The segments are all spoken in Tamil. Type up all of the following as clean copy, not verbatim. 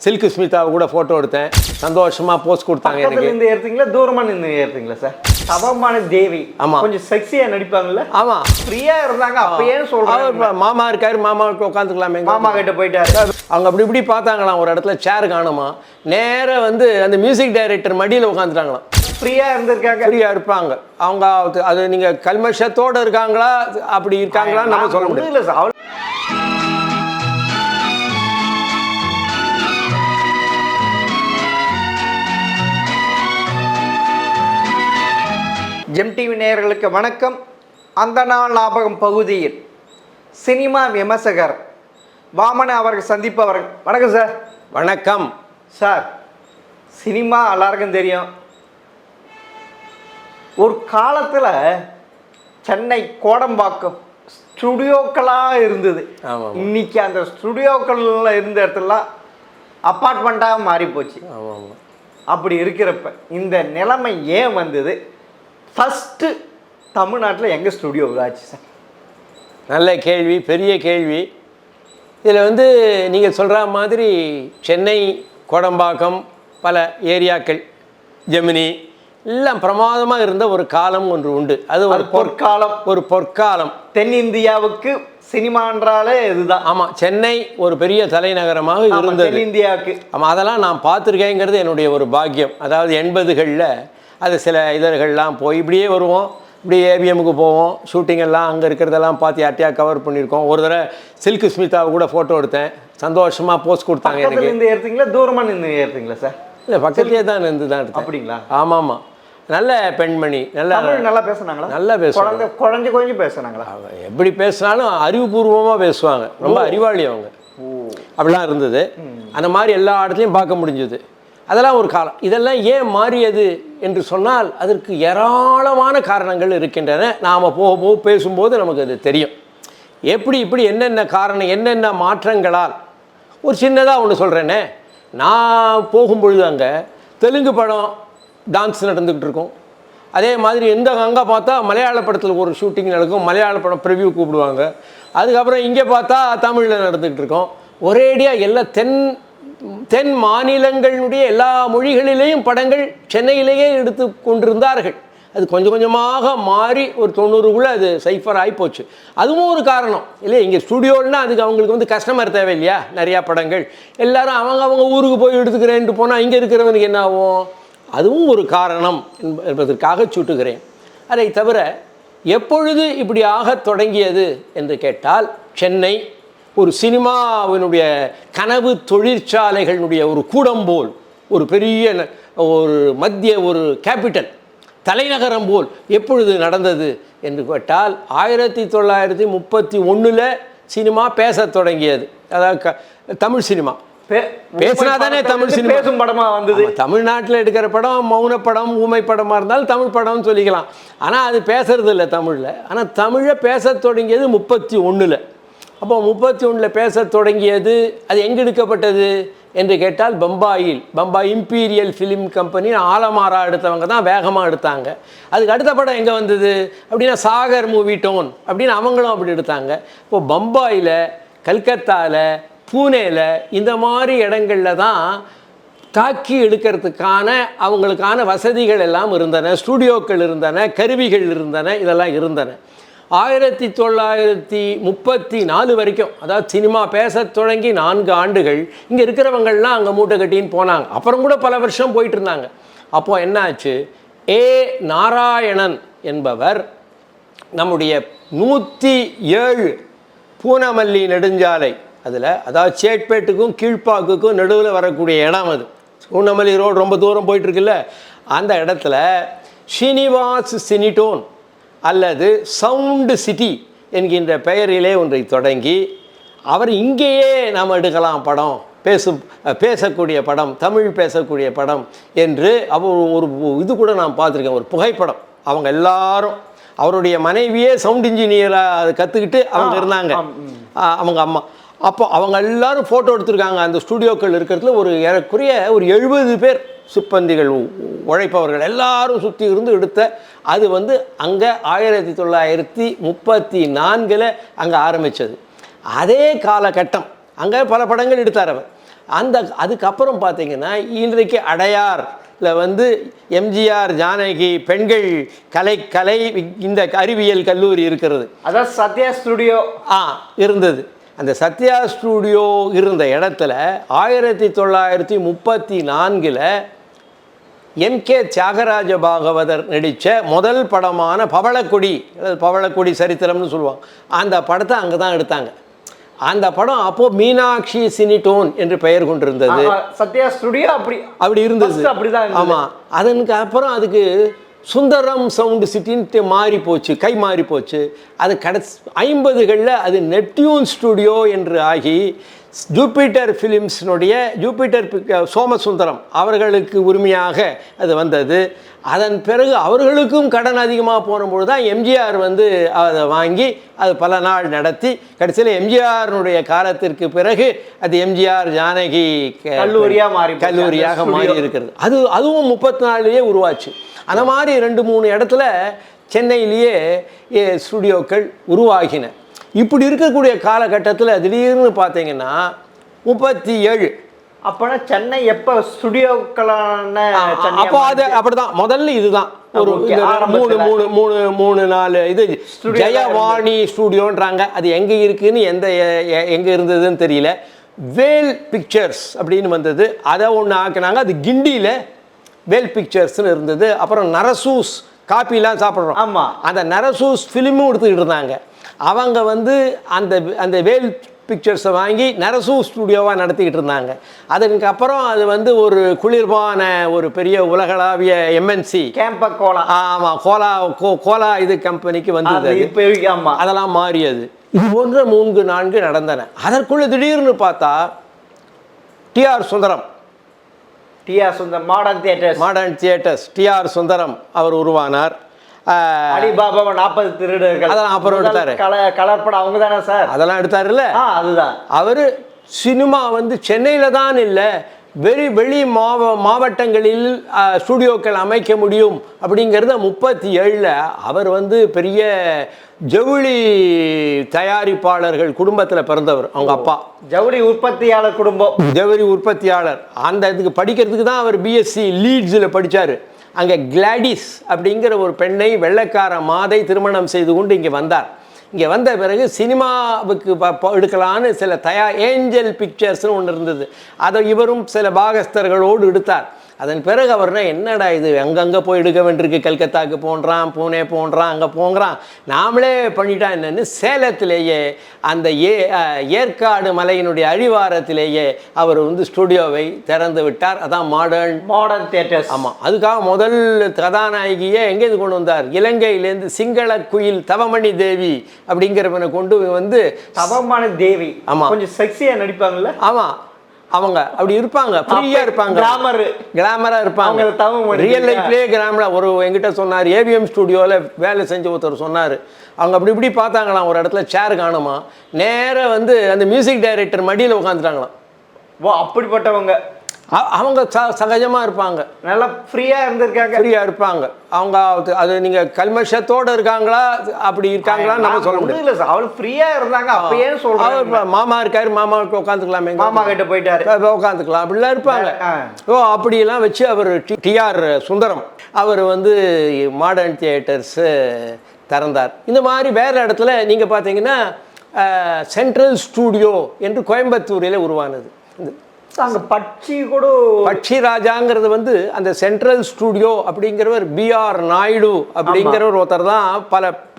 சில்க் ஸ்மிதாவை கூட ஃபோட்டோ எடுத்தேன். சந்தோஷமாக போஸ்ட் கொடுத்தாங்க. எனக்கு இருந்து ஏறுறீங்களா தூரமாக நின்று ஏறுறீங்களா சார்? தவமான தேவி. ஆமாம், கொஞ்சம் செக்ஸியாக நடிப்பாங்கல்ல. ஆமாம், ஃப்ரீயாக இருந்தாங்க. அப்பயே சொல்கிறாங்க மாமா இருக்காரு, மாமாவுக்கு உட்காந்துக்கலாமே. மாமா கிட்ட போயிட்டாரு. அவங்க அப்படி இப்படி பார்த்தாங்களாம். ஒரு இடத்துல சேர் காணுமா, நேராக வந்து அந்த மியூசிக் டைரக்டர் மடியில் உட்காந்துட்டாங்களாம். ஃப்ரீயாக இருந்திருக்காங்க. ஃப்ரீயாக இருப்பாங்க அவங்க. அது நீங்கள் கல்மஷத்தோடு இருக்காங்களா அப்படி இருக்காங்களான்னு நம்ம சொல்ல முடியல. இல்லை சார். ஜெம் டிவி நேயர்களுக்கு வணக்கம். அந்த நாள் ஞாபகம் பகுதியில் சினிமா விமர்சகர் வாமன அவர்கள் சந்திப்பவர்கள். வணக்கம் சார். வணக்கம் சார். சினிமா எல்லாருக்கும் தெரியும். ஒரு காலத்தில் சென்னை கோடம்பாக்கம் ஸ்டுடியோக்களாக இருந்தது. இன்னைக்கு அந்த ஸ்டுடியோக்கள்ல இருந்த இடத்துலாம் அப்பார்ட்மெண்ட்டாக மாறி போச்சு. அப்படி இருக்கிறப்ப இந்த நிலைமை ஏன் வந்தது? ஃபஸ்ட்டு தமிழ்நாட்டில் எங்கே ஸ்டுடியோ ஆச்சு சார்? நல்ல கேள்வி, பெரிய கேள்வி. இதில் வந்து நீங்கள் சொல்கிற மாதிரி சென்னை கோடம்பாக்கம் பல ஏரியாக்கள் ஜெமினி எல்லாம் பிரமாதமாக இருந்த ஒரு காலம் ஒன்று உண்டு. அது ஒரு பொற்காலம். ஒரு பொற்காலம். தென்னிந்தியாவுக்கு சினிமான்றாலே இதுதான். ஆமாம், சென்னை ஒரு பெரிய தலைநகரமாக இருந்தது தென்னிந்தியாவுக்கு. ஆமாம், அதெல்லாம் நான் பார்த்துருக்கேங்கிறது என்னுடைய ஒரு பாக்கியம். அதாவது 80களில் அது சில இதழ்கள்லாம் போய் இப்படியே வருவோம், இப்படியே ஏவிஎம்முக்கு போவோம், ஷூட்டிங் எல்லாம் அங்கே இருக்கிறதெல்லாம் பார்த்து யார்ட்டையாக கவர் பண்ணியிருக்கோம். ஒரு தடவை சில்க் ஸ்மிதாவை கூட ஃபோட்டோ எடுத்தேன். சந்தோஷமாக போஸ்ட் கொடுத்தாங்க. எனக்கு இருந்து ஏறுறீங்களா தூரமாக நின்று ஏறுறீங்களா சார்? இல்லை, பக்கத்துலேயே தான் இருந்து தான் எடுத்தேன். அப்படிங்களா? ஆமாம் ஆமாம். நல்ல பெண்மணி, நல்லா பேசுனாங்களா? நல்லா பேசுவாங்க. குழஞ்சு பேசுனாங்களா? எப்படி பேசினாலும் அறிவுபூர்வமாக பேசுவாங்க. ரொம்ப அறிவாளி அவங்க. அப்படிலாம் இருந்தது. அந்த மாதிரி எல்லா இடத்துலையும் பார்க்க முடிஞ்சது. அதெல்லாம் ஒரு காலம். இதெல்லாம் ஏன் மாறியது என்று சொன்னால் அதற்கு ஏராளமான காரணங்கள் இருக்கின்றன. நாம் போக பேசும்போது நமக்கு அது தெரியும். இப்படி என்னென்ன காரணம், என்னென்ன மாற்றங்களால். ஒரு சின்னதாக ஒன்று சொல்கிறேனே. நான் போகும்பொழுது அங்கே தெலுங்கு படம் டான்ஸ் நடந்துக்கிட்டு இருக்கும். அதே மாதிரி அங்கே பார்த்தா மலையாள படத்தில் ஒரு ஷூட்டிங் நடக்கும். மலையாள படம் ப்ரிவ்யூ கூப்பிடுவாங்க. அதுக்கப்புறம் இங்கே பார்த்தா தமிழில் நடந்துக்கிட்டு இருக்கோம். ஒரேடியாக எல்லா தென் மாநிலங்களுடைய எல்லா மொழிகளிலேயும் படங்கள் சென்னையிலேயே எடுத்து கொண்டிருந்தார்கள். அது கொஞ்சம் கொஞ்சமாக மாறி ஒரு 90க்குள்ளே அது சைஃபர் ஆகிப்போச்சு. அதுவும் ஒரு காரணம் இல்லையா? இங்கே ஸ்டுடியோன்னா அதுக்கு அவங்களுக்கு வந்து கஸ்டமர் தேவை இல்லையா? நிறையா படங்கள் எல்லாரும் அவங்க ஊருக்கு போய் எடுத்துக்கிறேன்ட்டு போனால் இங்கே இருக்கிறவனுக்கு என்ன ஆகும்? அதுவும் ஒரு காரணம் என்பதற்காக சுட்டுகிறேன். அதை தவிர எப்பொழுது இப்படி ஆகத் தொடங்கியது என்று கேட்டால், சென்னை ஒரு சினிமாவினுடைய கனவு தொழிற்சாலைகளுடைய ஒரு கூடம் போல், ஒரு பெரிய ஒரு மத்திய ஒரு கேபிட்டல் தலைநகரம் போல் எப்பொழுது நடந்தது என்று கேட்டால் 1931 சினிமா பேசத் தொடங்கியது. அதாவது தமிழ் சினிமா பேசினா தானே தமிழ் சினிமா பேசும் படமாக வந்தது. தமிழ்நாட்டில் எடுக்கிற படம் மௌன படம், ஊமை படமாக இருந்தாலும் தமிழ் படம்னு சொல்லிக்கலாம். ஆனால் அது பேசுறது இல்லை தமிழில். ஆனால் தமிழை பேசத் தொடங்கியது 31. அப்போ 31 பேசத் தொடங்கியது. அது எங்கே எடுக்கப்பட்டது என்று கேட்டால் பம்பாய் இம்பீரியல் ஃபிலிம் கம்பெனி ஆலமாரா எடுத்தவங்க தான் வேகமாக எடுத்தாங்க. அதுக்கு அடுத்த படம் எங்கே வந்தது அப்படின்னா சாகர் மூவி டோன் அப்படின்னு அவங்களும் அப்படி எடுத்தாங்க. இப்போது பம்பாயில், கல்கத்தாவில், பூனேயில் இந்த மாதிரி இடங்களில் தான் தாக்கி எடுக்கிறதுக்கான அவங்களுக்கான வசதிகள் எல்லாம் இருந்தன, ஸ்டூடியோக்கள் இருந்தன, கருவிகள் இருந்தன, இதெல்லாம் இருந்தன. 1934 வரைக்கும், அதாவது சினிமா பேச தொடங்கி 4 ஆண்டுகள் இங்கே இருக்கிறவங்கள்லாம் அங்கே மூட்டை கட்டின்னு போனாங்க. அப்புறம் கூட பல வருஷம் போயிட்டு இருந்தாங்க. அப்போது என்னாச்சு? ஏ நாராயணன் என்பவர் நம்முடைய 107 பூனமல்லி நெடுஞ்சாலை, அதில் அதாவது சேட்பேட்டுக்கும் கீழ்ப்பாக்குக்கும் நடுவில் வரக்கூடிய இடம், அது பூனமல்லி ரோடு ரொம்ப தூரம் போயிட்டுருக்குல்ல, அந்த இடத்துல ஸ்ரீனிவாஸ் சினிடோன் அல்லது சவுண்டு சிட்டி என்கின்ற பெயரிலே ஒன்றை தொடங்கி அவர் இங்கேயே நாம் எடுக்கலாம் படம், பேசக்கூடிய படம், தமிழ் பேசக்கூடிய படம் என்று அவர் ஒரு இது கூட நான் பார்த்துருக்கேன், ஒரு புகைப்படம். அவங்க எல்லாரும், அவருடைய மனைவியே சவுண்ட் இன்ஜினியராக கற்றுக்கிட்டு அவங்க இருந்தாங்க, அவங்க அம்மா. அப்போ அவங்க எல்லாரும் ஃபோட்டோ எடுத்திருக்காங்க. அந்த ஸ்டூடியோக்கள் இருக்கிறதுல ஒரு ஏறக்குறைய ஒரு 70 பேர் சிப்பந்திகள், உழைப்பவர்கள் எல்லாரும் சுற்றி இருந்து எடுத்த அது வந்து அங்கே 1934 அங்கே ஆரம்பித்தது. அதே காலகட்டம் அங்கே பல படங்கள் எடுத்தார் அவர். அதுக்கப்புறம் பார்த்தீங்கன்னா இன்றைக்கு அடையாரில் வந்து எம்ஜிஆர் ஜானகி பெண்கள் கலை இந்த அறிவியல் கல்லூரி இருக்கிறது. அதான் சத்யா ஸ்டுடியோ இருந்தது. அந்த சத்யா ஸ்டூடியோ இருந்த இடத்துல 1934 எம்.கே. தியாகராஜ பாகவதர் நடித்த முதல் படமான பவளக்கொடி சரித்திரம்னு சொல்லுவாங்க. அந்த படத்தை அங்கே தான் எடுத்தாங்க. அந்த படம் அப்போது மீனாட்சி சினிடோன் என்று பெயர் கொண்டிருந்தது. சத்யா ஸ்டுடியோ அப்படி இருந்தது. அப்படிதான். ஆமாம். அதற்கு அப்புறம் அதுக்கு சுந்தரம் சவுண்டு சிட்டின்ட்டு மாறி போச்சு. அது 50களில் அது நெப்டியூன் ஸ்டுடியோ என்று ஆகி ஜூபிட்டர் ஃபிலிம்ஸினுடைய சோமசுந்தரம் அவர்களுக்கு உரிமையாக அது வந்தது. அதன் பிறகு அவர்களுக்கும் கடன் அதிகமாக போனபொழுது தான் எம்ஜிஆர் வந்து அதை வாங்கி அது பல நாள் நடத்தி கடைசியில் எம்ஜிஆருடைய காலத்திற்கு பிறகு அது எம்ஜிஆர் ஜானகி கல்லூரியாக மாறி இருக்கிறது. அதுவும் 34 உருவாச்சு. அந்த மாதிரி 2-3 இடத்துல சென்னையிலேயே ஸ்டுடியோக்கள் உருவாகின. இப்படி இருக்கக்கூடிய காலகட்டத்தில் திடீர்னு பார்த்தீங்கன்னா 37 அப்போனா சென்னை எப்போ ஸ்டுடியோக்களான அப்போ அது அப்படிதான். முதல்ல இதுதான் ஒரு 3-4 இது ஜெயவாணி ஸ்டுடியோன்றாங்க. அது எங்கே இருக்குன்னு எங்கே இருந்ததுன்னு தெரியல. வேல் பிக்சர்ஸ் அப்படின்னு வந்தது. அதை ஒன்று ஆக்குனாங்க. அது கிண்டியில் வேல் பிக்சர்ஸ்னு இருந்தது. அப்புறம் நரசூஸ் காப்பிலாம் சாப்பிட்றோம். ஆமாம். அந்த நரசூஸ் ஃபிலிமும் எடுத்துக்கிட்டு இருந்தாங்க. அவங்க வந்து அந்த வேல் பிக்சர்ஸை வாங்கி நரசூ ஸ்டுடியோவாக நடத்திக்கிட்டு இருந்தாங்க. அதுக்கப்புறம் அது வந்து ஒரு குளிர்பான ஒரு பெரிய உலகளாவிய எம்என்சி கோலா. ஆமாம், கோலா இது கம்பெனிக்கு வந்தது. அதெல்லாம் மாறியது. இது போன்ற 3-4 நடந்தன. அதற்குள்ளே திடீர்னு பார்த்தா TR Sundaram modern theatres TR Sundaram அவர் உருவானார். அலிபாபா 40 திருடர்கள் அதெல்லாம் அப்புறம் எடுத்தாரு. கலர்படம் அவங்க தானே சார் அதெல்லாம் எடுத்தாருல்ல. அதுதான். அவர் சினிமா வந்து சென்னையில் தான் இல்லை, வெளி மாவட்டங்களில் ஸ்டுடியோக்கள் அமைக்க முடியும் அப்படிங்கிறத 37 அவர் வந்து பெரிய ஜவுளி தயாரிப்பாளர்கள் குடும்பத்தில் பிறந்தவர். அவங்க அப்பா ஜவுளி உற்பத்தியாளர் குடும்பம். ஜவுளி உற்பத்தியாளர். அந்த இதுக்கு படிக்கிறதுக்கு தான் அவர் பிஎஸ்சி லீட்ஸில் படித்தார். அங்கே கிளாடிஸ் அப்படிங்கிற ஒரு பெண்ணை வெள்ளைக்கார மாதை திருமணம் செய்து கொண்டு இங்கே வந்தார். இங்கே வந்த பிறகு சினிமாவுக்கு எடுக்கலான்னு சில ஏஞ்சல் பிக்சர்ஸ்னு ஒன்று இருந்தது. அதை இவரும் சில பாகஸ்தர்களோடு எடுத்தார். அதன் பிறகு அவர்னா என்னடா இது அங்கங்கே போய் எடுக்க வேண்டியிருக்கு, கல்கத்தாவுக்கு போன்றான், பூனே போன்றான், அங்கே போங்கிறான், நாமளே பண்ணிட்டா என்னன்னு சேலத்திலேயே அந்த ஏற்காடு மலையினுடைய அழிவாரத்திலேயே அவர் வந்து ஸ்டுடியோவை திறந்து விட்டார். அதான் மாடர்ன் தியேட்டர்ஸ். ஆமாம். அதுக்காக முதல் கதாநாயகியை எங்கேருந்து கொண்டு வந்தார்? இலங்கையிலேருந்து சிங்கள குயில் தவமணி தேவி அப்படிங்கிறவனை கொண்டு வந்து. தவமணி தேவி. ஆமாம். கொஞ்சம் செக்ஸியாக நடிப்பாங்கல்ல. ஆமாம். அவங்க அப்படி இருப்பாங்க, ஃப்ரீயாக இருப்பாங்க, கிளாமராக இருப்பாங்க. ரியல் லைஃப்லேயே கிளாமராக. ஒரு எங்கிட்ட சொன்னார், ஏவிஎம் ஸ்டுடியோவில் வேலை செஞ்ச ஒருத்தர் சொன்னார், அவங்க அப்படி இப்படி பார்த்தாங்களாம். ஒரு இடத்துல சேர் காணுமா, நேராக வந்து அந்த மியூசிக் டைரக்டர் மடியில் உட்காந்துட்டாங்களாம். அப்படிப்பட்டவங்க அவங்க சகஜமாக இருப்பாங்க, நல்லா ஃப்ரீயாக இருப்பாங்க. அவங்க அது நீங்கள் கல்மஷத்தோடு இருக்காங்களா அப்படி இருக்காங்களான்னு நம்ம சொல்ல முடியல. அவர் ஃப்ரீயாக இருந்தாங்க. அப்பயே சொல்கிறாங்க, மாமா இருக்காரு, மாமாவுக்கு உட்காந்துக்கலாமே, மாமா கிட்ட போயிட்டாரு, உட்காந்துக்கலாம் அப்படிலாம் இருப்பாங்க. அப்படியெல்லாம் வச்சு அவர் டிஆர் சுந்தரம் அவர் வந்து மாடர்ன் தியேட்டர்ஸு திறந்தார். இந்த மாதிரி வேறு இடத்துல நீங்கள் பார்த்தீங்கன்னா சென்ட்ரல் ஸ்டூடியோ என்று கோயம்புத்தூரில் உருவானது. அங்கே பட்சி ராஜாங்கிறது வந்து அந்த சென்ட்ரல் ஸ்டூடியோ அப்படிங்கிறவர் பிஆர் நாயுடு அப்படிங்கிறவர் ஒருத்தர் தான்.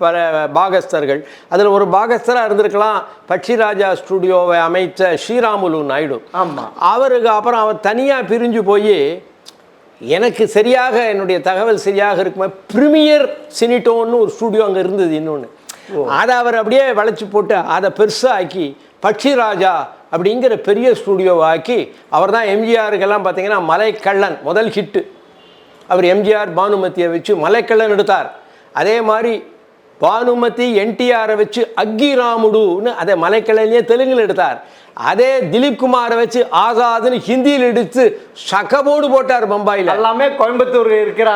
பல பாகஸ்தர்கள், அதில் ஒரு பாகஸ்தராக இருந்திருக்கலாம். பட்சி ராஜா ஸ்டூடியோவை அமைத்த ஸ்ரீராமுலு நாயுடு. அவருக்கு அப்புறம் அவர் தனியாக பிரிஞ்சு போய், எனக்கு சரியாக என்னுடைய தகவல் சரியாக இருக்குமா, பிரீமியர் சினிடோன்னு ஒரு ஸ்டூடியோ அங்கே இருந்தது இன்னொன்று. அதை அவர் அப்படியே வளைச்சி போட்டு அதை பெருசாக ஆக்கி பட்சி ராஜா அப்படிங்கிற பெரிய ஸ்டூடியோவை ஆக்கி, அவர் தான் எம்ஜிஆருக்கெல்லாம் பார்த்தீங்கன்னா மலைக்கள்ளன் முதல் ஹிட்டு. அவர் எம்ஜிஆர் பானுமதியை வச்சு மலைக்கள்ளன் எடுத்தார். அதே மாதிரி பானுமதி என்டிஆரை வச்சு அக்கிராமுடுன்னு அதை மலைக்கலையிலேயே தெலுங்கில் எடுத்தார். அதே திலீப் குமாரை வச்சு ஆசாதுன்னு ஹிந்தியில் எடுத்து சகபோடு போட்டார் பம்பாயில். எல்லாமே கோயம்புத்தூர் இருக்கிற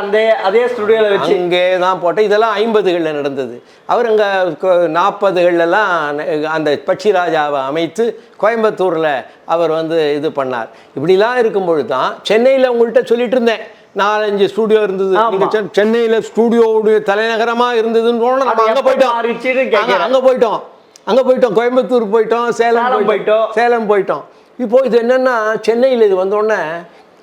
அதே ஸ்டுடியோவில் வச்சு இங்கே தான் போட்டேன். இதெல்லாம் 50களில் நடந்தது. அவர் அங்கே 40களெல்லாம் அந்த பட்சி ராஜாவை அமைத்து கோயம்புத்தூரில் அவர் வந்து இது பண்ணார். இப்படிலாம் இருக்கும்பொழுது தான் சென்னையில் உங்கள்கிட்ட சொல்லிட்டு இருந்தேன் 4-5 ஸ்டூடியோ இருந்தது. சென்னையில் ஸ்டூடியோவுடைய தலைநகரமாக இருந்ததுன்னு நம்ம அங்கே போயிட்டோம் கோயம்புத்தூர் போயிட்டோம், சேலம் போயிட்டோம். இப்போ இது என்னன்னா சென்னையில் இது வந்தோடனே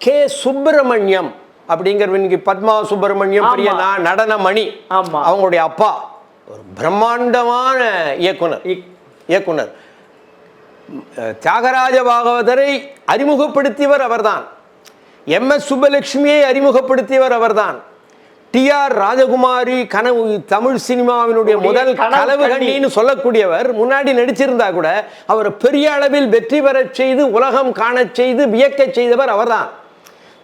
கே சுப்பிரமணியம் அப்படிங்கிற இன்னைக்கு பத்மா சுப்பிரமணியம் பெரிய நடனமணி அவங்களுடைய அப்பா ஒரு பிரம்மாண்டமான இயக்குனர். தியாகராஜ பாகவதரை அறிமுகப்படுத்தியவர் அவர்தான். MS சுப்பலட்சுமியை அறிமுகப்படுத்தியவர் அவர்தான். TR ராஜகுமாரி கனவு தமிழ் சினிமாவினுடைய முதல் கனவு கண்ணின்னு சொல்லக்கூடியவர் முன்னாடி நடிச்சிருந்தா கூட அவர் பெரிய அளவில் வெற்றி பெறச் செய்து உலகம் காணச் செய்து வியக்கச் செய்தவர் அவர்தான்.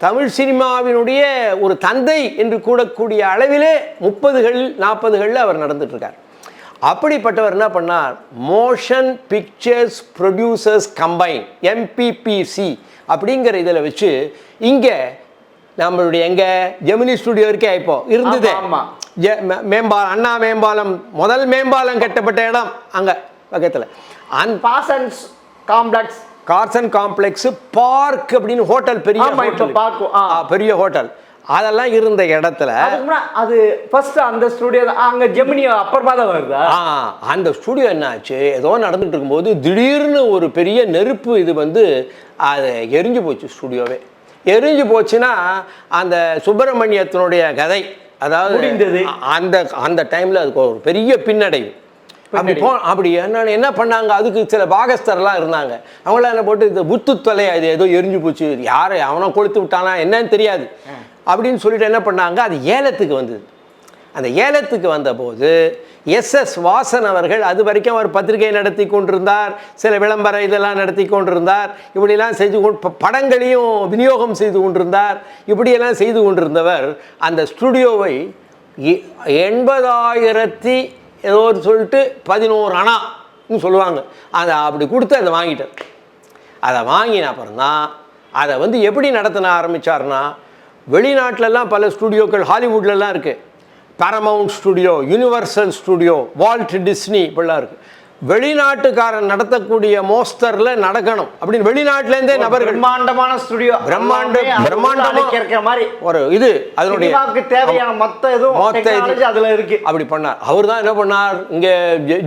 தமிழ் சினிமாவினுடைய ஒரு தந்தை என்று கூடக்கூடிய அளவிலே 30கள் 40களில் அவர் நடந்துட்டு இருக்கார். அப்படிப்பட்டவர் என்ன பண்ணார், motion pictures producers combine MPPC அப்படிங்கிற இதில் வச்சு இங்கே நம்மளுடைய எங்கே ஜெமினி ஸ்டுடியோ இருக்கே இப்போ இருந்தது மேம்பாலம், அண்ணா மேம்பாலம், முதல் மேம்பாலம் கட்டப்பட்ட இடம் அங்கே பக்கத்தில் கார்சன் காம்ப்ளெக்ஸ் பார்க் அப்படின்னு ஹோட்டல், பெரிய ஹோட்டல் அதெல்லாம் இருந்த இடத்துல அது ஃபர்ஸ்ட் அந்த ஸ்டுடியோ அங்கே ஜெமினி அப்புறமா தான் வருது. அந்த ஸ்டுடியோ என்னாச்சு, ஏதோ நடந்துட்டு இருக்கும்போது திடீர்னு ஒரு பெரிய நெருப்பு இது வந்து அது எரிஞ்சு போச்சு. ஸ்டுடியோவே எரிஞ்சு போச்சுன்னா அந்த சுப்பிரமணியத்தினுடைய கதை அதாவது அந்த டைமில் அதுக்கு ஒரு பெரிய பின்னடைவு. அப்படி என்ன பண்ணாங்க, அதுக்கு சில பாகஸ்தர்லாம் இருந்தாங்க. அவங்களாம் என்ன போட்டு இந்த புத்து தொலையா இது ஏதோ எரிஞ்சு போச்சு, யாரை அவனை கொளுத்து விட்டானா என்னன்னு தெரியாது அப்படின்னு சொல்லிட்டு என்ன பண்ணாங்க, அது ஏலத்துக்கு வந்தது. அந்த ஏலத்துக்கு வந்தபோது SS வாசன் அவர்கள் அது வரைக்கும் அவர் பத்திரிகை நடத்தி கொண்டிருந்தார், சில விளம்பர இதெல்லாம் நடத்தி கொண்டிருந்தார், இப்படியெல்லாம் செய்து படங்களையும் விநியோகம் செய்து கொண்டிருந்தார். இப்படியெல்லாம் செய்து கொண்டிருந்தவர் அந்த ஸ்டுடியோவை 80,000 ஏதோ சொல்லிட்டு 11 அணான்னு சொல்லுவாங்க, அதை அப்படி கொடுத்து அதை வாங்கிட்டார். அதை வாங்கின அப்புறம்தான் அதை வந்து எப்படி நடத்தின ஆரம்பித்தார்னா, வெளிநாட்டிலலாம் பல ஸ்டுடியோக்கள் ஹாலிவுட்லலாம் இருக்குது. Paramount studio, Universal studio, Walt Disney இப்படிலாம் இருக்குது. வெளிநாட்டுக்காரன் நடத்தக்கூடிய மோஸ்டரில் நடக்கணும் அப்படின்னு வெளிநாட்டிலேருந்தே நபர்கள் பிரம்மாண்டமான ஸ்டுடியோ பிரம்மாண்டமாக மாதிரி ஒரு இது அதனுடைய தேவையான மொத்த அதில் இருக்குது. அப்படி பண்ணார். அவர் தான் என்ன பண்ணார், இங்கே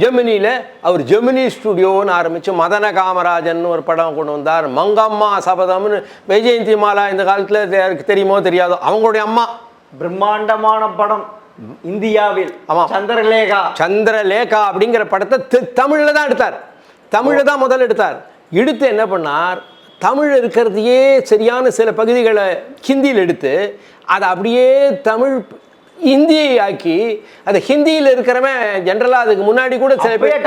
ஜெமினியில் அவர் ஜெமினி ஸ்டுடியோன்னு ஆரம்பித்து மதன காமராஜன் ஒரு படம் கொண்டு வந்தார். மங்கம்மா சபதம்னு வைஜெயந்தி மாலா இந்த காலத்தில் தெரியுமோ தெரியாதோ அவங்களுடைய அம்மா, பிரம்மாண்டமான படம் இந்தியாவில். சந்திரலேகா அப்படிங்கிற படத்தை தமிழில் தான் எடுத்தார். தமிழில் தான் முதல் எடுத்தார். எடுத்து என்ன பண்ணார், தமிழ் இருக்கிறதையே சரியான சில பகுதிகளை ஹிந்தியில் எடுத்து அதை அப்படியே தமிழ் ஹிந்தியை ஆக்கி அதை ஹிந்தியில் இருக்கிறவன் ஜென்ரலாக அதுக்கு முன்னாடி கூட சில பேர்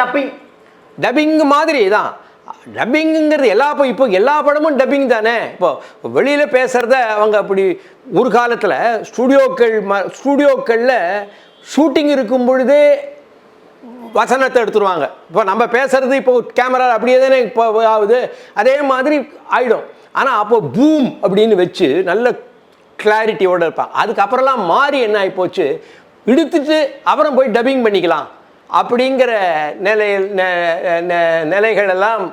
டப்பிங் மாதிரி தான். டப்பிங்குங்கிறது இப்போ எல்லா படமும் டப்பிங் தானே. இப்போ வெளியில் பேசுகிறத அவங்க அப்படி ஒரு காலத்தில் ஸ்டூடியோக்களில் ஷூட்டிங் இருக்கும் பொழுதே வசனத்தை எடுத்துருவாங்க. இப்போ நம்ம பேசுகிறது இப்போ கேமரா அப்படியே தானே இப்போ ஆகுது, அதே மாதிரி ஆகிடும். ஆனால் அப்போ பூம் அப்படின்னு வச்சு நல்ல கிளாரிட்டியோடு இருப்பான். அதுக்கப்புறம்லாம் மாறி என்ன ஆகி போச்சு, எடுத்துட்டு அப்புறம் போய் டப்பிங் பண்ணிக்கலாம் அப்படிங்கிற நிலைகளெல்லாம்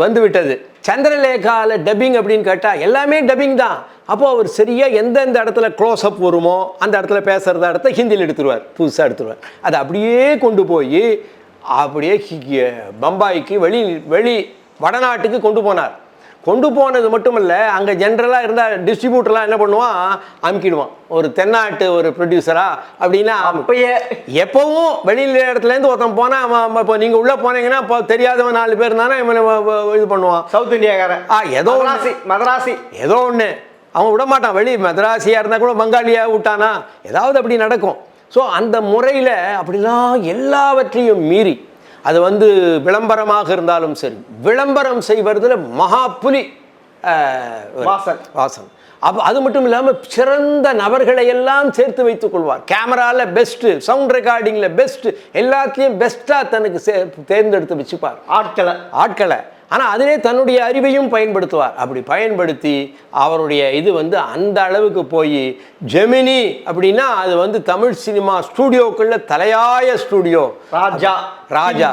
வந்துவிட்டது. சந்திரலேகாவில் டப்பிங் அப்படின்னு கேட்டால் எல்லாமே டப்பிங் தான். அப்போது அவர் சரியாக எந்தெந்த இடத்துல க்ளோஸ்அப் வருமோ அந்த இடத்துல பேசுகிறத இடத்த ஹிந்தியில் எடுத்துருவார், புதுசாக எடுத்துருவார். அதை அப்படியே கொண்டு போய் அப்படியே பம்பாய்க்கு வெளி வடநாட்டுக்கு கொண்டு போனார். கொண்டு போனது மட்டும் இல்லை, அங்கே ஜென்ரலாக இருந்தால் டிஸ்ட்ரிபியூட்டர்லாம் என்ன பண்ணுவான், அமுக்கிடுவான். ஒரு தென்னாட்டு ஒரு ப்ரொடியூசரா அப்படின்னா அப்பயே எப்போவும் வெளியில் இடத்துலேருந்து ஒருத்தன் போனால் அவன் இப்போ நீங்கள் உள்ளே போனீங்கன்னா இப்போ தெரியாதவன் 4 பேர் இருந்தானே இது பண்ணுவான். சவுத் இந்தியாக்காரன் ஏதோ மதராசி ஏதோ ஒன்று அவன் விட மாட்டான். வெளி மதராசியாக இருந்தால் கூட பங்காளியாக விட்டானா ஏதாவது அப்படி நடக்கும். ஸோ அந்த முறையில் அப்படிலாம் எல்லாவற்றையும் மீறி அது விளம்பரமாக இருந்தாலும் சரி, விளம்பரம் செய்வதில் மகா புலி வாசன். அப்போ அது மட்டும் இல்லாமல் சிறந்த நபர்களை எல்லாம் சேர்த்து வைத்துக் கொள்வார். கேமராவில் பெஸ்ட்டு, சவுண்ட் ரெக்கார்டிங்கில் பெஸ்ட்டு, எல்லாத்துலேயும் பெஸ்ட்டாக தனக்கு தேர்ந்தெடுத்து வச்சுப்பார் ஆட்களை. ஆனால் அதிலே தன்னுடைய அறிவையும் பயன்படுத்துவார். அப்படி பயன்படுத்தி அவருடைய இது வந்து அந்த அளவுக்கு போய் ஜெமினி அப்படின்னா அது வந்து தமிழ் சினிமா ஸ்டூடியோக்குள்ள தலையாய ஸ்டூடியோ, ராஜா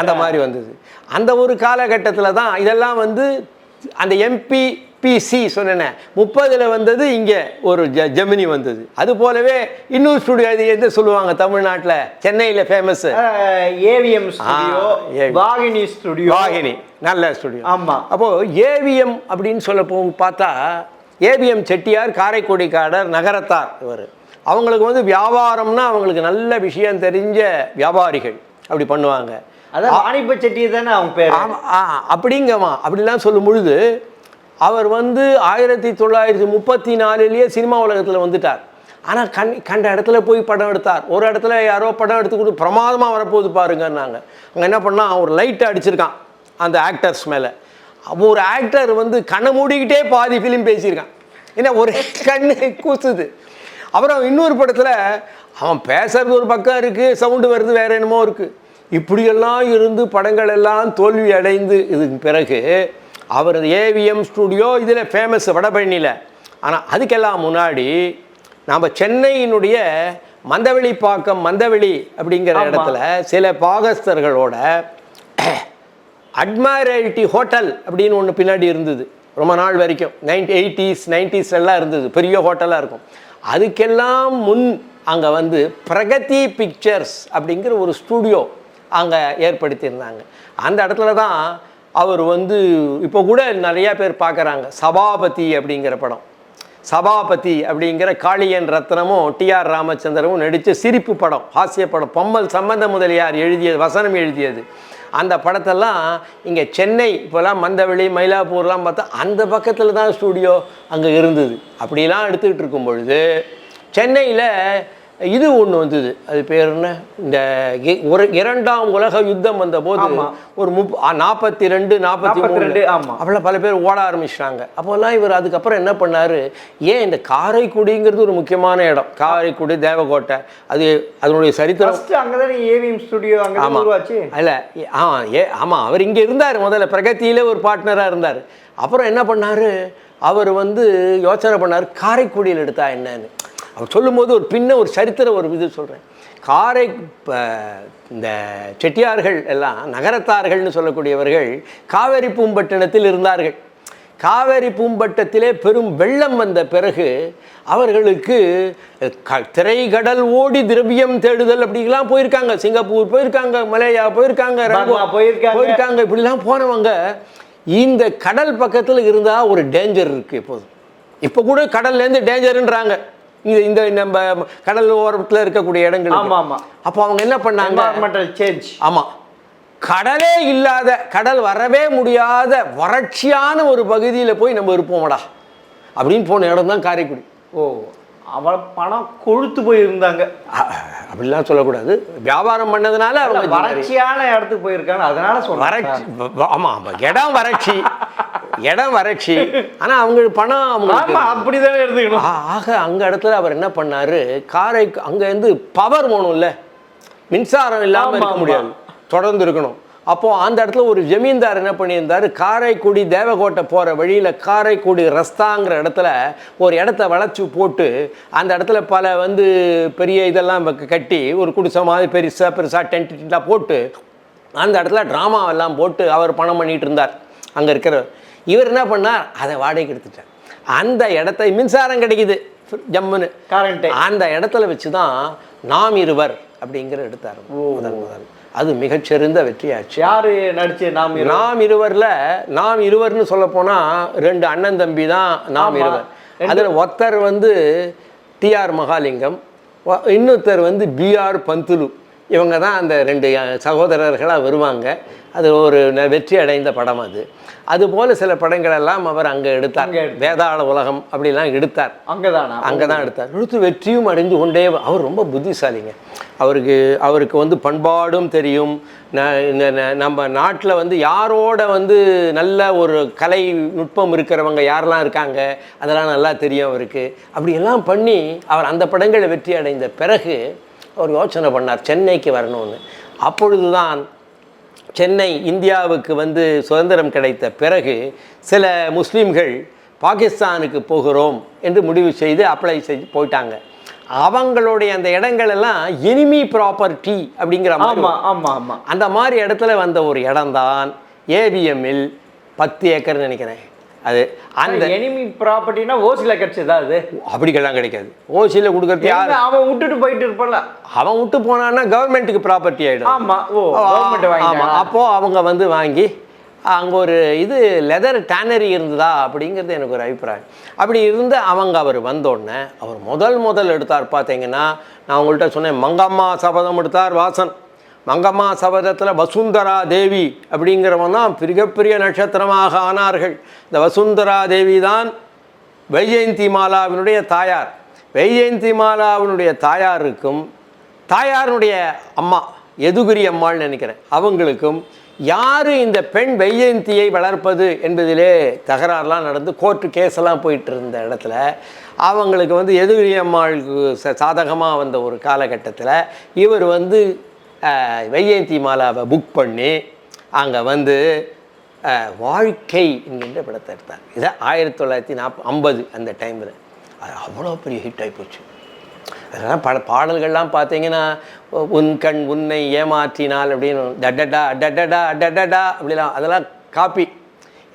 அந்த மாதிரி வந்தது. அந்த ஒரு காலகட்டத்தில் தான் இதெல்லாம் வந்து அந்த MPPC சொன்னேன் 30 வந்தது. இங்கே ஒரு ஜெமினி வந்தது. அது போலவே இன்னொரு ஸ்டுடியோ அது எது சொல்லுவாங்க தமிழ்நாட்டில், சென்னையில் ஃபேமஸ் AVM ஸ்டுடியோ, வாகினி நல்ல ஸ்டுடியோ. ஆமாம். அப்போது AVM அப்படின்னு சொல்ல பார்த்தா AVM செட்டியார் காரைக்குடிக்காரர் நகரத்தார். இவர் அவங்களுக்கு வந்து வியாபாரம்னா அவங்களுக்கு நல்ல விஷயம் தெரிஞ்ச வியாபாரிகள் அப்படி பண்ணுவாங்க. அதான் வாணிப செட்டி தானே அவங்க பேர். அப்படிங்கம்மா. அப்படிலாம் சொல்லும் பொழுது அவர் வந்து 1934 சினிமா உலகத்தில் வந்துட்டார். ஆனால் கண்ட இடத்துல போய் படம் எடுத்தார். ஒரு இடத்துல யாரோ படம் எடுத்து பிரமாதமாக வரப்போகுது பாருங்கன்னாங்க. அங்கே என்ன பண்ணால் ஒரு லைட்டை அடிச்சிருக்கான் அந்த ஆக்டர்ஸ் மேலே. அப்போ ஒரு ஆக்டர் வந்து கண்ணை மூடிக்கிட்டே பாதி ஃபிலிம் பேசியிருக்கான். ஏன்னா ஒரு கண்ணு கூசுது. அப்புறம் இன்னொரு படத்தில் அவன் பேசுறது ஒரு பக்கம் இருக்குது, சவுண்டு வருது வேற என்னமோ இருக்குது. இப்படியெல்லாம் இருந்து படங்கள் எல்லாம் தோல்வி அடைந்து இதுக்கு பிறகு அவர் AVM ஸ்டூடியோ இதில் ஃபேமஸ் வடபழனியில். ஆனால் அதுக்கெல்லாம் முன்னாடி நாம் சென்னையினுடைய மந்தவெளி அப்படிங்கிற இடத்துல சில பாகஸ்தர்களோட அட்மைரல்டி ஹோட்டல் அப்படின்னு ஒன்று பின்னாடி இருந்தது ரொம்ப நாள் வரைக்கும். 80s எல்லாம் இருந்தது, பெரிய ஹோட்டலாக இருக்கும். அதுக்கெல்லாம் முன் அங்கே வந்து பிரகதி பிக்சர்ஸ் அப்படிங்கிற ஒரு ஸ்டூடியோ அங்கே ஏற்படுத்தியிருந்தாங்க. அந்த இடத்துல தான் அவர் வந்து இப்போ கூட நிறையா பேர் பார்க்குறாங்க சபாபதி அப்படிங்கிற படம். சபாபதி அப்படிங்கிற காளியன் ரத்னமும் TR ராமச்சந்திரமும் நடித்த சிரிப்பு படம், ஹாஸ்ய படம். பொம்மல் சம்பந்த முதலியார் எழுதியது, வசனம் எழுதியது. அந்த படத்தெல்லாம் இங்கே சென்னை இப்போலாம் மந்தவெளி மயிலாப்பூர்லாம் பார்த்தா அந்த பக்கத்தில் தான் ஸ்டூடியோ அங்கே இருந்தது. அப்படிலாம் எடுத்துக்கிட்டு இருக்கும் பொழுது சென்னையில் இது ஒன்று வந்தது. அது பேர் என்ன, இந்த இரண்டாம் உலக யுத்தம் வந்த போது ஒரு 42 43 அப்போல்லாம் பல பேர் ஓட ஆரம்பிச்சிட்டாங்க. அப்போல்லாம் இவர் அதுக்கப்புறம் என்ன பண்ணார், ஏன் இந்த காரைக்குடிங்கிறது ஒரு முக்கியமான இடம், காரைக்குடி தேவகோட்டை, அது அதனுடைய சரித்திரம் அங்கதான் AVM ஸ்டுடியோ அங்கே உருவாச்சு. இல்லை ஆமாம் அவர் இங்கே இருந்தார். முதல்ல பிரகதியில் ஒரு பார்ட்னராக இருந்தார். அப்புறம் என்ன பண்ணார், அவர் வந்து யோசனை பண்ணார் காரைக்குடியில் எடுத்தா என்னன்னு. அவர் சொல்லும்போது ஒரு சரித்திரம் ஒரு இது சொல்கிறேன். இந்த செட்டியார்கள் எல்லாம் நகரத்தார்கள்னு சொல்லக்கூடியவர்கள் காவேரி பூம்பட்டினத்தில் இருந்தார்கள். காவேரி பூம்பட்டத்திலே பெரும் வெள்ளம் வந்த பிறகு அவர்களுக்கு திரைக்கடல் ஓடி திரவியம் தேடுதல் அப்படிலாம் போயிருக்காங்க. சிங்கப்பூர் போயிருக்காங்க, மலேயா போயிருக்காங்க, போயிருக்காங்க. இப்படிலாம் போனவங்க இந்த கடல் பக்கத்தில் இருந்தால் ஒரு டேஞ்சர் இருக்குது. இப்போ கூட கடல்லேருந்து டேஞ்சருன்றாங்க இந்த நம்ம கடல் ஓரத்தில் இருக்கக்கூடிய இடங்கள். அப்போ அவங்க என்ன பண்ணாங்க, ஆமாம் கடலே இல்லாத, கடல் வரவே முடியாத வறட்சியான ஒரு பகுதியில் போய் நம்ம இருப்போமடா அப்படின்னு போன இடம் தான் காரைக்குடி. அவளை பணம் கொழுத்து போயிருந்தாங்க அப்படிலாம் சொல்லக்கூடாது. வியாபாரம் பண்ணதுனால அவங்க வறட்சியான இடத்துக்கு போயிருக்காங்க, அதனால சொல்ல வறட்சி. ஆமாம் ஆமாம், இடம் வறட்சி ஆனால் அவங்களுக்கு பணம் அவங்க அப்படிதானே எடுத்துக்கணும். ஆக அங்கே இடத்துல அவர் என்ன பண்ணார், அங்கேருந்து பவர் வேணும்ல, மின்சாரம் இல்லாமல் இருக்க முடியாது, தொடர்ந்து இருக்கணும். அப்போது அந்த இடத்துல ஒரு ஜமீன்தார் என்ன பண்ணியிருந்தார், காரைக்குடி தேவகோட்டை போகிற வழியில் காரைக்குடி ரஸ்தாங்கிற இடத்துல ஒரு இடத்த வளைச்சி போட்டு அந்த இடத்துல பல வந்து பெரிய இதெல்லாம் கட்டி ஒரு குடிசை மாதிரி பெருசாக டென்ட்டாக போட்டு அந்த இடத்துல ட்ராமாவெல்லாம் போட்டு அவர் பணம் பண்ணிகிட்டு இருந்தார். அங்கே இருக்கிற இவர் என்ன பண்ணார், அதை வாடகைக்கு எடுத்துட்டார். அந்த இடத்த மின்சாரம் கிடைக்குது ஜம்முன்னு கரண்ட்டு, அந்த இடத்துல வச்சு தான் நாம் இருவர் அப்படிங்கிற எடுத்தார் முதல். அது மிகச்சிறந்த வெற்றியாச்சு. யாரு நடிச்சு நாம் இருவர்னு சொல்ல போனால் 2 அண்ணன் தம்பி தான் நாம் இருவர். அதில் ஒருத்தர் வந்து TR மகாலிங்கம், இன்னொருத்தர் வந்து BR பந்துலு. இவங்க தான் அந்த 2 சகோதரர்களாக வருவாங்க. அது ஒரு வெற்றி அடைந்த படம் அது. அதுபோல் சில படங்கள் எல்லாம் அவர் அங்கே எடுத்தார். வேதாள உலகம் அப்படிலாம் எடுத்தார். அங்கே தான் எடுத்தார். எடுத்து வெற்றியும் அடைந்து கொண்டே அவர் ரொம்ப புத்திசாலிங்க. அவருக்கு வந்து பண்பாடும் தெரியும். நம்ம நாட்டில் வந்து யாரோட வந்து நல்ல ஒரு கலை நுட்பம் இருக்கிறவங்க யாரெல்லாம் இருக்காங்க அதெல்லாம் நல்லா தெரியும் அவருக்கு. அப்படியெல்லாம் பண்ணி அவர் அந்த படங்களை வெற்றி அடைந்த பிறகு அவர் யோசனை பண்ணார் சென்னைக்கு வரணும்னு. அப்பொழுது தான் சென்னை இந்தியாவுக்கு வந்து சுதந்திரம் கிடைத்த பிறகு சில முஸ்லீம்கள் பாகிஸ்தானுக்கு போகிறோம் என்று முடிவு செய்து அப்ளை செய்து போயிட்டாங்க. அவங்களுடைய அந்த இடங்கள் எல்லாம் எனிமி ப்ராப்பர்ட்டி அப்படிங்கிற மாதிரி அந்த மாதிரி இடத்துல வந்த ஒரு இடம்தான் ஏவிஎம்மில் 10 ஏக்கர்னு நினைக்கிறேன். அது அந்த எனிமி ப்ராப்பர்ட்டினா ஓசியில் கிடைச்சதா? அது அப்படிக்கெல்லாம் கிடைக்காது. ஓசியில் கொடுக்கறது யார்? அவன் விட்டுட்டு போயிட்டு இருப்பல. அவன் விட்டு போனான்னா கவர்மெண்ட்டுக்கு ப்ராப்பர்ட்டி ஆகிடும். ஆமாம். அப்போது அவங்க வந்து வாங்கி அங்கே ஒரு லெதர் டேனரி இருந்ததா அப்படிங்கிறது எனக்கு ஒரு அபிப்பிராயம். அப்படி இருந்து அவர் வந்தோடனே அவர் முதல் எடுத்தார் பார்த்தீங்கன்னா, நான் உங்கள்கிட்ட சொன்னேன் மங்கம்மா சபதம் எடுத்தார் வாசன். மங்கம்மா சபதத்தில் வசுந்தரா தேவி அப்படிங்கிறவன் தான் மிகப்பெரிய நட்சத்திரமாக ஆனார்கள். இந்த வசுந்தரா தேவி தான் வைஜெயந்தி மாலாவினுடைய தாயார். வைஜெயந்தி மாலாவினுடைய தாயாருக்கும் தாயாருடைய அம்மா யதுகிரி அம்மாள்னு நினைக்கிறேன், அவங்களுக்கும் யார் இந்த பெண் வைஜெயந்தியை வளர்ப்பது என்பதிலே தகராறுலாம் நடந்து கோர்ட்டு கேஸெல்லாம் போயிட்டு இருந்த இடத்துல அவங்களுக்கு வந்து யதுகிரி அம்மாளுக்கு சாதகமாக வந்த ஒரு காலகட்டத்தில் இவர் வந்து வைஜெயந்தி மாலாவை புக் பண்ணி அங்கே வந்து வாழ்க்கை என்கின்ற படத்தை எடுத்தார். இதை 1950 அந்த டைமில் அது அவ்வளோ பெரிய ஹிட் ஆகிப்போச்சு. அதெல்லாம் பாடல்கள்லாம் பார்த்தீங்கன்னா உன் கண் உன்னை ஏமாற்றினால் அப்படின்னு டடடா டடடா டடடா அப்படிலாம் அதெல்லாம் காப்பி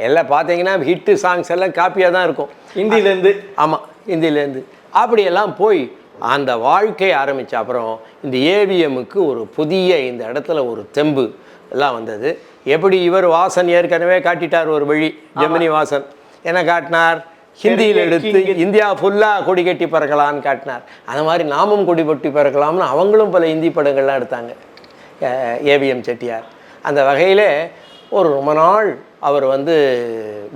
எல்லாம் பார்த்தீங்கன்னா ஹிட்டு சாங்ஸ் எல்லாம் காப்பியாக தான் இருக்கும் ஹிந்திலேருந்து. ஆமாம், ஹிந்திலேருந்து அப்படியெல்லாம் போய் அந்த வாழ்க்கை ஆரம்பித்த அப்புறம் இந்த ஏவிஎம்முக்கு ஒரு புதிய இந்த இடத்துல ஒரு தெம்பு எல்லாம் வந்தது. எப்படி இவர் வாசன் ஏற்கனவே காட்டிட்டார் ஒரு வழி, ஜெமினி வாசன் என்ன காட்டினார், ஹிந்தியில் எடுத்து இந்தியா ஃபுல்லாக கொடி கட்டி பறக்கலான்னு காட்டினார். அந்த மாதிரி நாமும் கொடி கட்டி பறக்கலாம்னு அவங்களும் பல ஹிந்தி படங்கள்லாம் எடுத்தாங்க ஏவிஎம் செட்டியார். அந்த வகையில் ஒரு ரொம்ப நாள் அவர் வந்து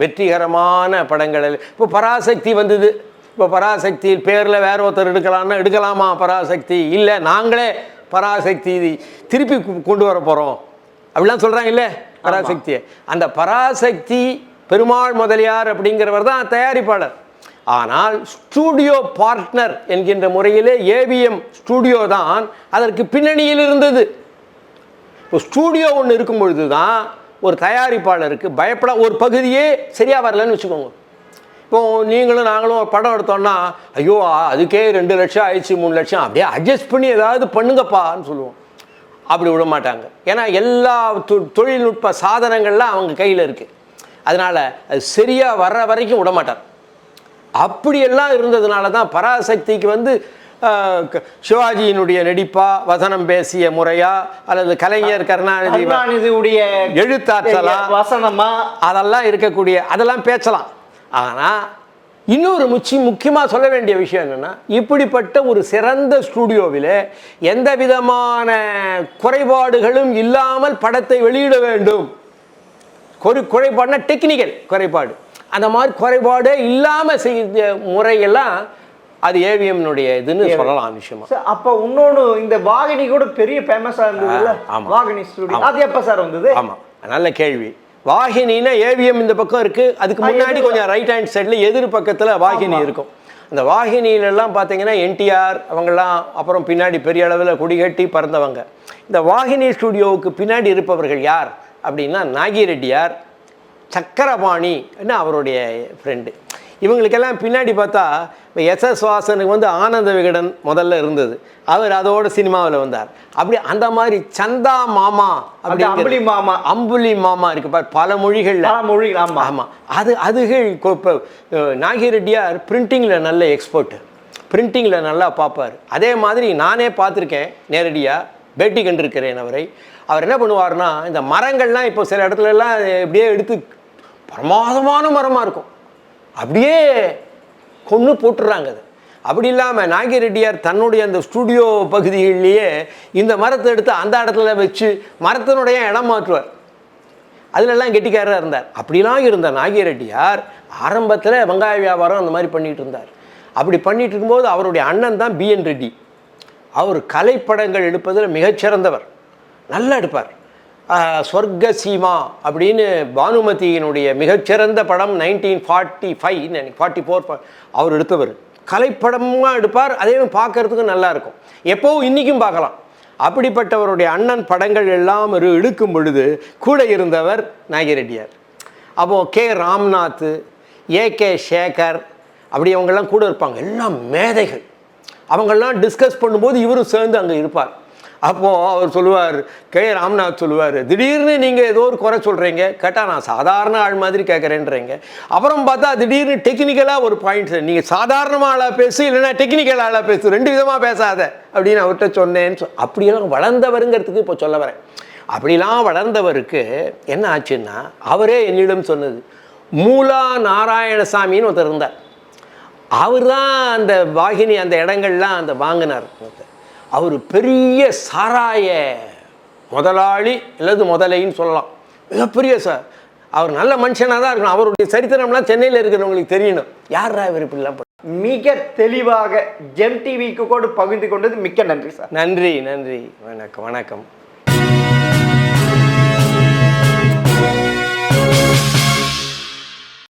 வெற்றிகரமான படங்கள். இப்போ பராசக்தி வந்தது. இப்போ பராசக்தியில் பேரில் வேற ஒருத்தர் எடுக்கலாமா பராசக்தி? இல்லை, நாங்களே பராசக்தி திருப்பி கொண்டு வர போகிறோம் அப்படிலாம் சொல்கிறாங்க இல்லை பராசக்தியை. அந்த பராசக்தி பெருமாள் முதலியார் அப்படிங்கிறவர் தான் தயாரிப்பாளர். ஆனால் ஸ்டூடியோ பார்ட்னர் என்கின்ற முறையிலே ஏவிஎம் ஸ்டூடியோ தான் அதற்கு பின்னணியில் இருந்தது. இப்போ ஸ்டூடியோ ஒன்று இருக்கும் பொழுது தான் ஒரு தயாரிப்பாளருக்கு பயப்பட ஒரு பகுதியே சரியாக வரலன்னு வச்சுக்கோங்க. இப்போது நீங்களும் நாங்களும் ஒரு படம் எடுத்தோம்னா ஐயோ அதுக்கே 2 லட்சம் ஆயிடுச்சு 3 லட்சம் அப்படியே அட்ஜஸ்ட் பண்ணி ஏதாவது பண்ணுங்கப்பான்னு சொல்லுவோம். அப்படி விட மாட்டாங்க. ஏன்னா எல்லா தொழில்நுட்ப சாதனங்கள்லாம் அவங்க கையில் இருக்குது. அதனால் அது சரியாக வர்ற வரைக்கும் விட மாட்டார். அப்படியெல்லாம் இருந்ததுனால தான் பராசக்திக்கு வந்து சிவாஜியினுடைய நடிப்பா, வசனம் பேசிய முறையா, அல்லது கலைஞர் கருணாநிதியுடைய எழுத்தாற்றலா, வசனமா அதெல்லாம் இருக்கக்கூடிய அதெல்லாம் பேசலாம். ஆனால் இன்னொரு முக்கியமாக சொல்ல வேண்டிய விஷயம் என்னென்னா, இப்படிப்பட்ட ஒரு சிறந்த ஸ்டூடியோவில் எந்த விதமான குறைபாடுகளும் இல்லாமல் படத்தை வெளியிட வேண்டும். குறைபாடுனா டெக்னிக்கல் குறைபாடு, அந்த மாதிரி குறைபாடே இல்லாமல் செய்ய முறையெல்லாம் அது ஏவிஎம்னுடைய இதுன்னு சொல்லலாம் விஷயமா. அப்போ இன்னொன்று இந்த வாகினி கூட பெரிய ஃபேமஸாக இருந்தது. வாகினி ஸ்டூடியோ அது எப்போ சார் வந்தது? ஆமாம், நல்ல கேள்வி. வாகினின்னா ஏவிஎம் இந்த பக்கம் இருக்குது, அதுக்கு முன்னாடி கொஞ்சம் ரைட் ஹேண்ட் சைடில் எதிர் பக்கத்தில் வாகினி இருக்கும். அந்த வாகினியிலெல்லாம் பார்த்தீங்கன்னா என்டிஆர் அவங்கெல்லாம் அப்புறம் பின்னாடி பெரிய அளவில் கொடிகட்டி பறந்தவங்க. இந்த வாகினி ஸ்டூடியோவுக்கு பின்னாடி இருப்பவர்கள் யார் அப்படின்னா நாகிரெட்டியார், சக்கரபாணி என்ன அவருடைய ஃப்ரெண்டு. இவங்களுக்கெல்லாம் பின்னாடி பார்த்தா இப்போ எஸ்எஸ் வாசனுக்கு வந்து ஆனந்த விகடன் முதல்ல இருந்தது, அவர் அதோட சினிமாவில் வந்தார். அப்படி அந்த மாதிரி சந்தா மாமா அப்படி அம்புலி மாமா இருக்கு பார், பல மொழிகளில். ஆமாம், அதுகள் இப்போ நாகிரெட்டியார் பிரிண்டிங்கில் நல்ல எக்ஸ்பர்ட்டு, பிரிண்டிங்கில் நல்லா பார்ப்பார். அதே மாதிரி நானே பார்த்துருக்கேன், நேரடியாக பேட்டி கண்டிருக்கிறேன் அவரை. அவர் என்ன பண்ணுவார்னா, இந்த மரங்கள்லாம் இப்போ சில இடத்துலலாம் இப்படியே எடுத்து பிரமாதமான மரமாக இருக்கும், அப்படியே கொன்று போட்டுடுறாங்க. அது அப்படி இல்லாமல் நாகிரெட்டியார் தன்னுடைய அந்த ஸ்டுடியோ பகுதிகளிலேயே இந்த மரத்தை எடுத்து அந்த இடத்துல வச்சு மரத்தினுடைய இடம் மாற்றுவார். அதிலெல்லாம் கெட்டிக்காரராக இருந்தார். அப்படிலாம் இருந்த நாகிரெட்டியார் ஆரம்பத்தில் வெங்காய வியாபாரம் அந்த மாதிரி பண்ணிகிட்டு இருந்தார். அப்படி பண்ணிகிட்டு இருக்கும்போது அவருடைய அண்ணன் தான் பிஎன் ரெட்டி. அவர் கலைப்படங்கள் எடுப்பதில் மிகச்சிறந்தவர், நல்லா எடுப்பார். சொர்க்க சீமா அப்படின்னு பானுமதியினுடைய மிகச்சிறந்த படம் 1945 44 அவர் எடுத்தவர். கலைப்படமாக எடுப்பார், அதே பார்க்கறதுக்கு நல்லா இருக்கும், எப்போவும் இன்றைக்கும் பார்க்கலாம். அப்படிப்பட்டவருடைய அண்ணன் படங்கள் எல்லாம் எடுக்கும் பொழுது கூட இருந்தவர் நாகிரெட்டியார். அப்போது கே ராம்நாத், ஏகே சேகர் அப்படி அவங்கெல்லாம் கூட இருப்பாங்க, எல்லாம் மேதைகள். அவங்கெல்லாம் டிஸ்கஸ் பண்ணும்போது இவரும் சேர்ந்து அங்கே இருப்பார். அப்போது அவர் சொல்லுவார், கே ராம்நாத் சொல்லுவார், திடீர்னு நீங்கள் ஏதோ ஒரு குறை சொல்கிறீங்க, கேட்டால் நான் சாதாரண ஆள் மாதிரி கேட்குறேன்றீங்க. அப்புறம் பார்த்தா திடீர்னு டெக்னிக்கலாக ஒரு பாயிண்ட்ஸ், நீங்கள் சாதாரணமாக ஆளாக பேசு, இல்லைன்னா டெக்னிக்கல் ஆளாக பேசு, ரெண்டு விதமாக பேசாத அப்படின்னு அவர்கிட்ட சொன்னேன்னு அப்படியெல்லாம் வளர்ந்தவருங்கிறதுக்கு இப்போ சொல்ல வரேன். அப்படிலாம் வளர்ந்தவருக்கு என்ன ஆச்சுன்னா, அவரே என்னிடம் சொன்னது, மூலா நாராயணசாமின்னு ஒருத்தர் இருந்தார். அவர் தான் அந்த வாகினி அந்த இடங்கள்லாம் அந்த வாங்கினார். அவர் பெரிய சாராய முதலாளி அல்லது முதலைன்னு சொல்லலாம், மிகப்பெரிய சார். அவர் நல்ல மனுஷனாக தான் இருக்கணும். அவருடைய சரித்திரம்லாம் சென்னையில் இருக்கிறவங்களுக்கு தெரியணும், யாரா இவர் இப்படிலாம். மிக தெளிவாக ஜெம் டிவிக்கு கூட பகிர்ந்து கொண்டது மிக்க நன்றி சார். நன்றி, நன்றி, வணக்கம், வணக்கம்.